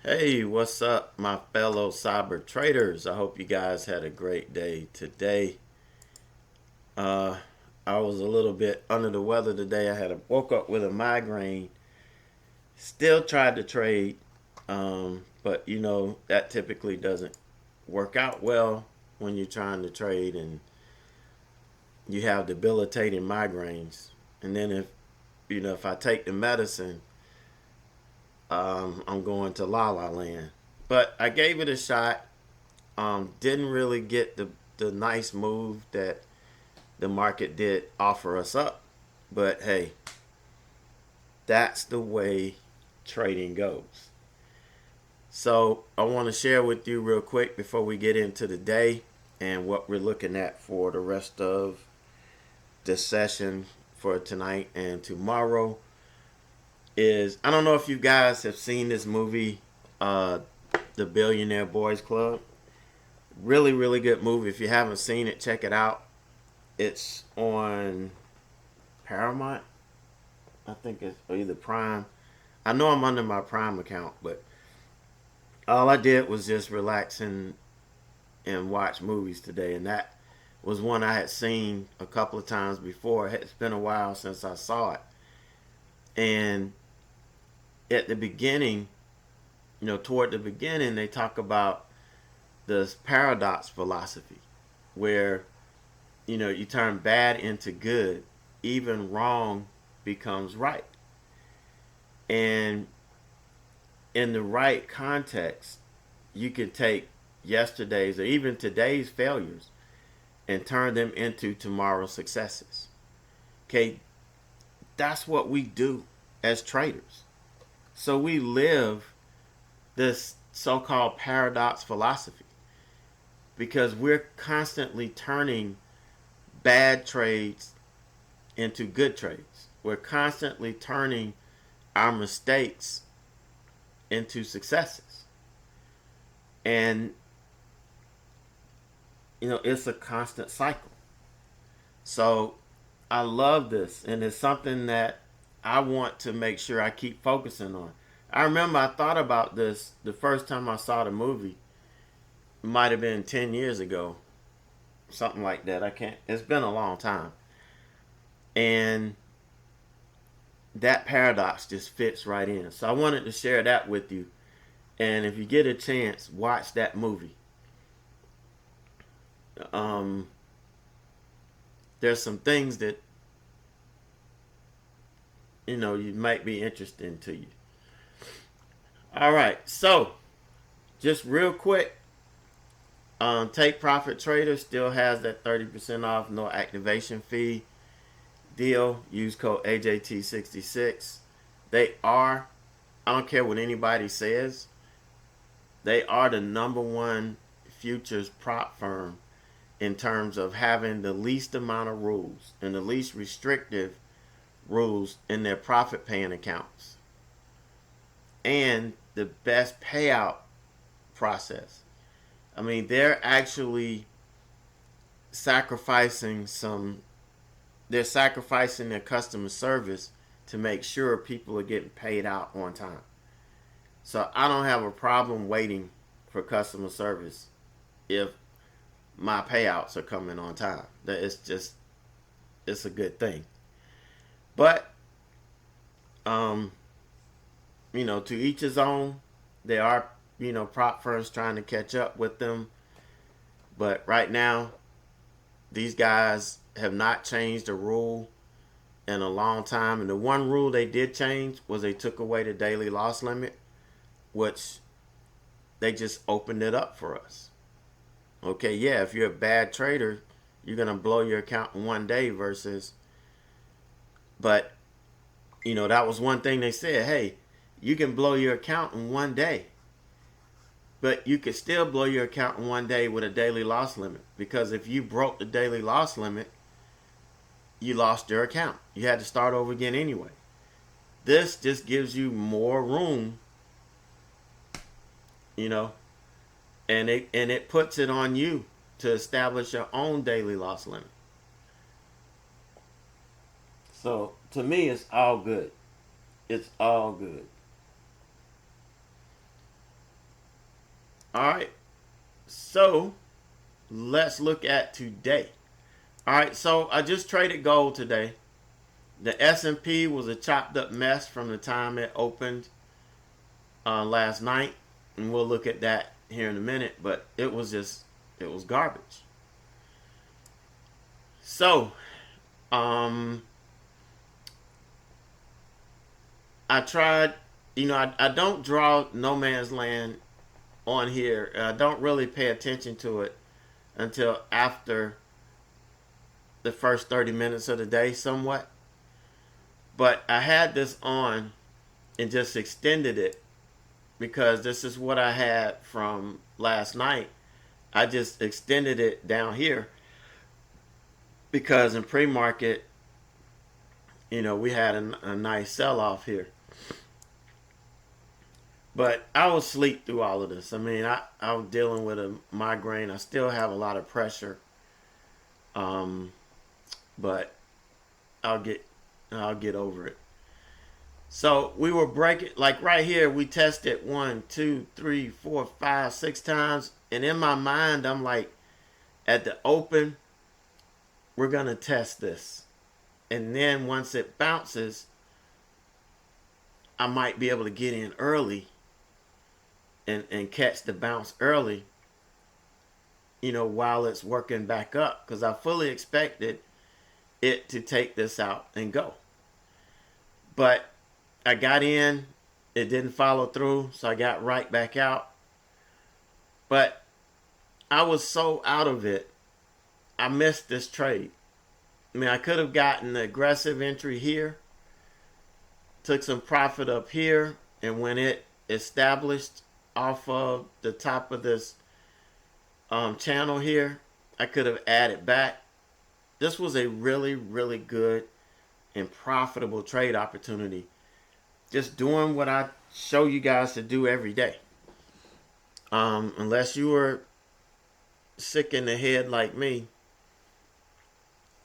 Hey, what's up, my fellow cyber traders? I hope you guys had a great day today. Uh, I was a little bit under the weather today. Woke up with a migraine. Still tried to trade, but that typically doesn't work out well when you're trying to trade and you have debilitating migraines. And then if I take the medicine, I'm going to La La Land. But I gave it a shot. Didn't really get the nice move that the market did offer us up. But hey, that's the way trading goes. So I want to share with you real quick before we get into the day and what we're looking at for the rest of the session for tonight and tomorrow is I don't know if you guys have seen this movie, The Billionaire Boys Club. Really, really good movie. If you haven't seen it, check it out. It's on Paramount. I think it's either Prime. I know I'm under my Prime account, but all I did was just relax and watch movies today, and that was one I had seen a couple of times before. It's been a while since I saw it, and at the beginning, toward the beginning, they talk about this paradox philosophy, where you turn bad into good, even wrong becomes right, and in the right context, you can take yesterday's or even today's failures and turn them into tomorrow's successes. Okay, that's what we do as traders. So we live this so called paradox philosophy because we're constantly turning bad trades into good trades. We're constantly turning our mistakes into successes. And it's a constant cycle. So I love this, and it's something that I want to make sure I keep focusing on. I remember I thought about this the first time I saw the movie. It might have been 10 years ago, something like that. I can't, it's been a long time. And that paradox just fits right in. So I wanted to share that with you. And if you get a chance, watch that movie. Um, there's some things that you might be interesting to you. All right, so just real quick, Take Profit Trader still has that 30% off, no activation fee deal. Use code AJT66. They are, I don't care what anybody says, they are the number one futures prop firm in terms of having the least amount of rules and the least restrictive rules in their profit paying accounts and the best payout process. I mean, they're actually sacrificing some, they're sacrificing their customer service to make sure people are getting paid out on time. So I don't have a problem waiting for customer service if my payouts are coming on time. It's a good thing. But um, to each his own. There are, prop firms trying to catch up with them. But right now, these guys have not changed a rule in a long time. And the one rule they did change was they took away the daily loss limit, which they just opened it up for us. Okay, yeah, if you're a bad trader, you're going to blow your account in one day but, that was one thing they said. Hey, you can blow your account in one day. But you could still blow your account in one day with a daily loss limit. Because if you broke the daily loss limit, you lost your account. You had to start over again anyway. This just gives you more room, you know, and it puts it on you to establish your own daily loss limit. So to me, it's all good. It's all good. All right. So let's look at today. All right. So I just traded gold today. The S&P was a chopped up mess from the time it opened last night, and we'll look at that here in a minute. But it was garbage. So, um, I tried. I don't draw no man's land on here. I don't really pay attention to it until after the first 30 minutes of the day, somewhat. But I had this on and just extended it because this is what I had from last night. I just extended it down here because in pre-market, we had a nice sell-off here. But I was asleep through all of this. I mean, I was dealing with a migraine. I still have a lot of pressure. But I'll get over it. So we were breaking, like right here, we tested 1, 2, 3, 4, 5, 6 times. And in my mind, I'm like, at the open, we're going to test this. And then once it bounces, I might be able to get in early and catch the bounce early, while it's working back up. Because I fully expected it to take this out and go. But I got in, it didn't follow through, so I got right back out. But I was so out of it, I missed this trade. I mean, I could have gotten the aggressive entry here, took some profit up here, and when it established off of the top of this channel here, I could have added back. This was a really, really good and profitable trade opportunity. Just doing what I show you guys to do every day. Unless you were sick in the head like me,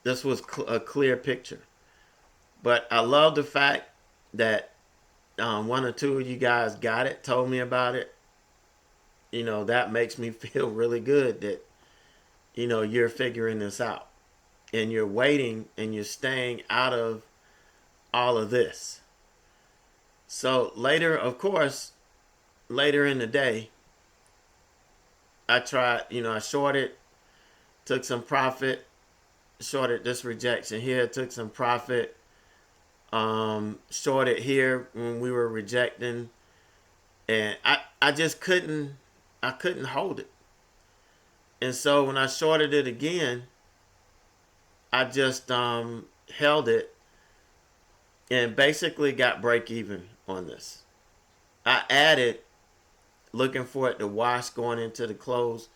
this was a clear picture. But I love the fact that one or two of you guys got it, told me about it. That makes me feel really good that, you're figuring this out. And you're waiting and you're staying out of all of this. So later, of course, later in the day, I tried, I shorted, took some profit, shorted this rejection here, took some profit, shorted here when we were rejecting, and I just couldn't hold it. And so when I shorted it again, I just held it and basically got break even on this. I added looking for it to wash going into the close,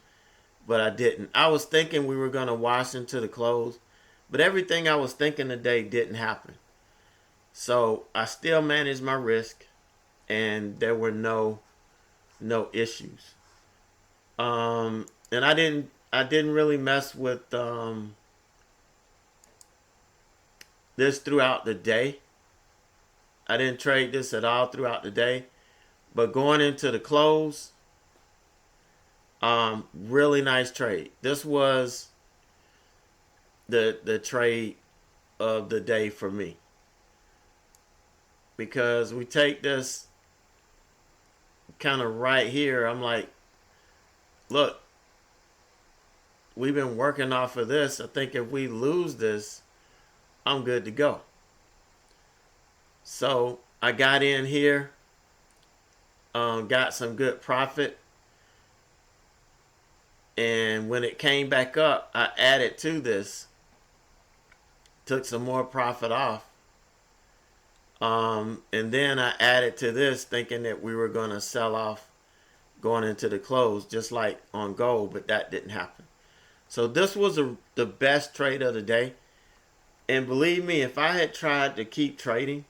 but I didn't. I was thinking we were going to wash into the close, but everything I was thinking today didn't happen. So I still managed my risk, and there were no issues. And I didn't really mess with this throughout the day. I didn't trade this at all throughout the day. But going into the close, really nice trade. This was the trade of the day for me. Because we take this kind of right here. I'm like, look, we've been working off of this. I think if we lose this, I'm good to go. So I got in here, got some good profit. And when it came back up, I added to this, took some more profit off. And then I added to this thinking that we were going to sell off going into the close, just like on gold, but that didn't happen. So this was the best trade of the day. And believe me, if I had tried to keep trading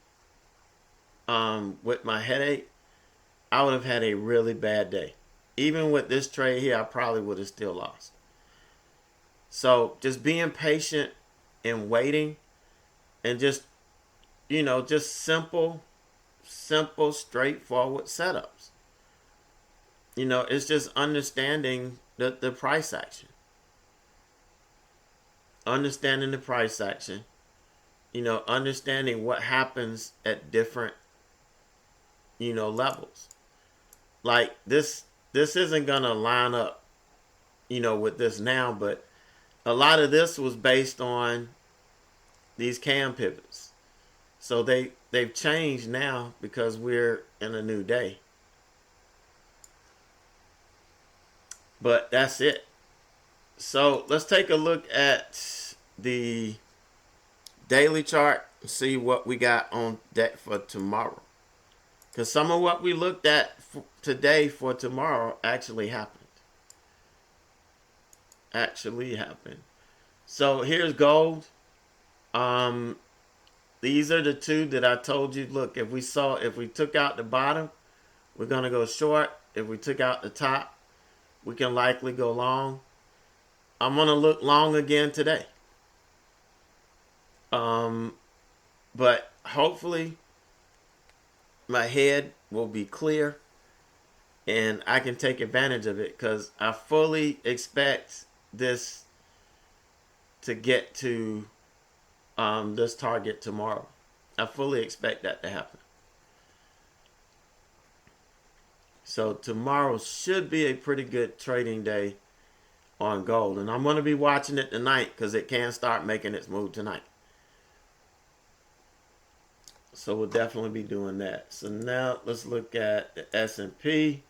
with my headache, I would have had a really bad day. Even with this trade here, I probably would have still lost. So just being patient and waiting and just simple, straightforward setups. it's just understanding the price action. Understanding the price action. Understanding what happens at different, levels. Like this isn't gonna line up, with this now, but a lot of this was based on these cam pivots. So they've changed now because we're in a new day. But that's it. So let's take a look at the daily chart and see what we got on deck for tomorrow. Because some of what we looked at today for tomorrow actually happened. So here's gold. These are the two that I told you. Look, if we took out the bottom, we're gonna go short. If we took out the top, we can likely go long. I'm gonna look long again today. But hopefully my head will be clear and I can take advantage of it, because I fully expect this to get to this target tomorrow. I fully expect that to happen. So tomorrow should be a pretty good trading day on gold. And I'm going to be watching it tonight because it can start making its move tonight. So we'll definitely be doing that. So now let's look at the S&P.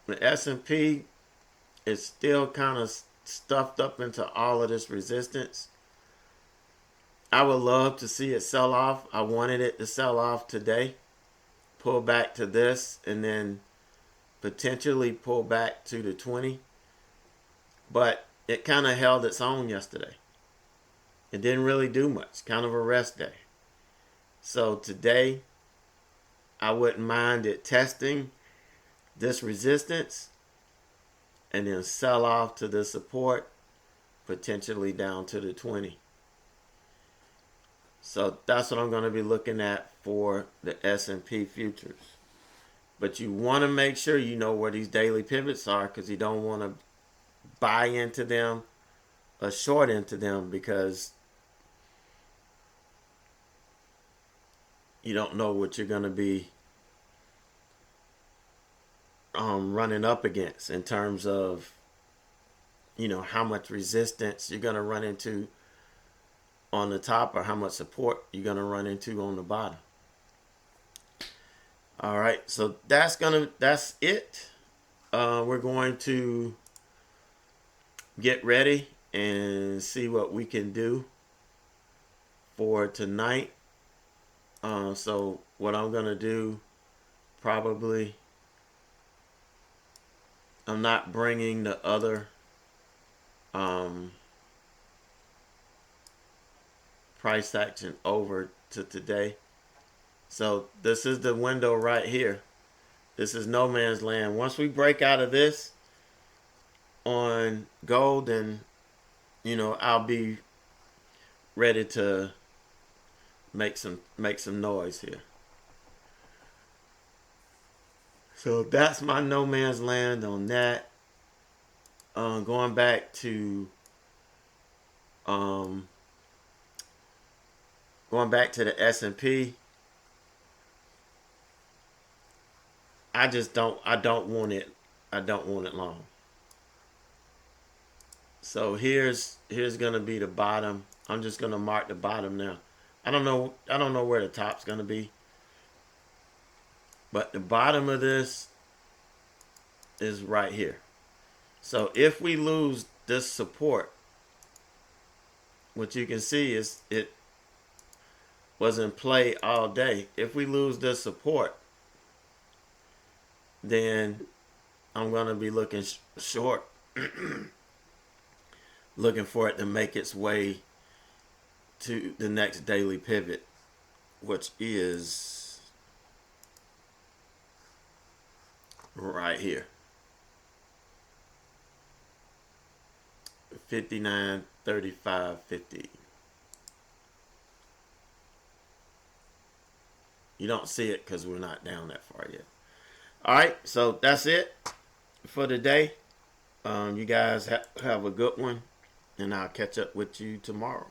The S&P is still kind of stuffed up into all of this resistance. I would love to see it sell off. I wanted it to sell off today, pull back to this, and then potentially pull back to the 20. But it kind of held its own yesterday. It didn't really do much, kind of a rest day. So today, I wouldn't mind it testing this resistance and then sell off to the support, potentially down to the 20. So that's what I'm going to be looking at for the S&P futures. But you want to make sure you know where these daily pivots are, because you don't want to buy into them or short into them, because you don't know what you're going to be running up against in terms of, how much resistance you're going to run into on the top or how much support you're going to run into on the bottom. All right, so that's it. We're going to get ready and see what we can do for tonight. So what I'm going to do, probably, I'm not bringing the other price action over to today. So this is the window right here. This is no man's land. Once we break out of this on gold, then I'll be ready to make some noise here. So that's my no man's land on that. Going back to the S&P. I don't want it long. So here's gonna be the bottom. I'm just gonna mark the bottom now. I don't know where the top's gonna be. But the bottom of this is right here. So if we lose this support, what you can see is it was in play all day. If we lose this support, then I'm going to be looking short, looking for it to make its way to the next daily pivot, which is right here. 59.35.50. You don't see it because we're not down that far yet. All right, so that's it for today. You guys have a good one, and I'll catch up with you tomorrow.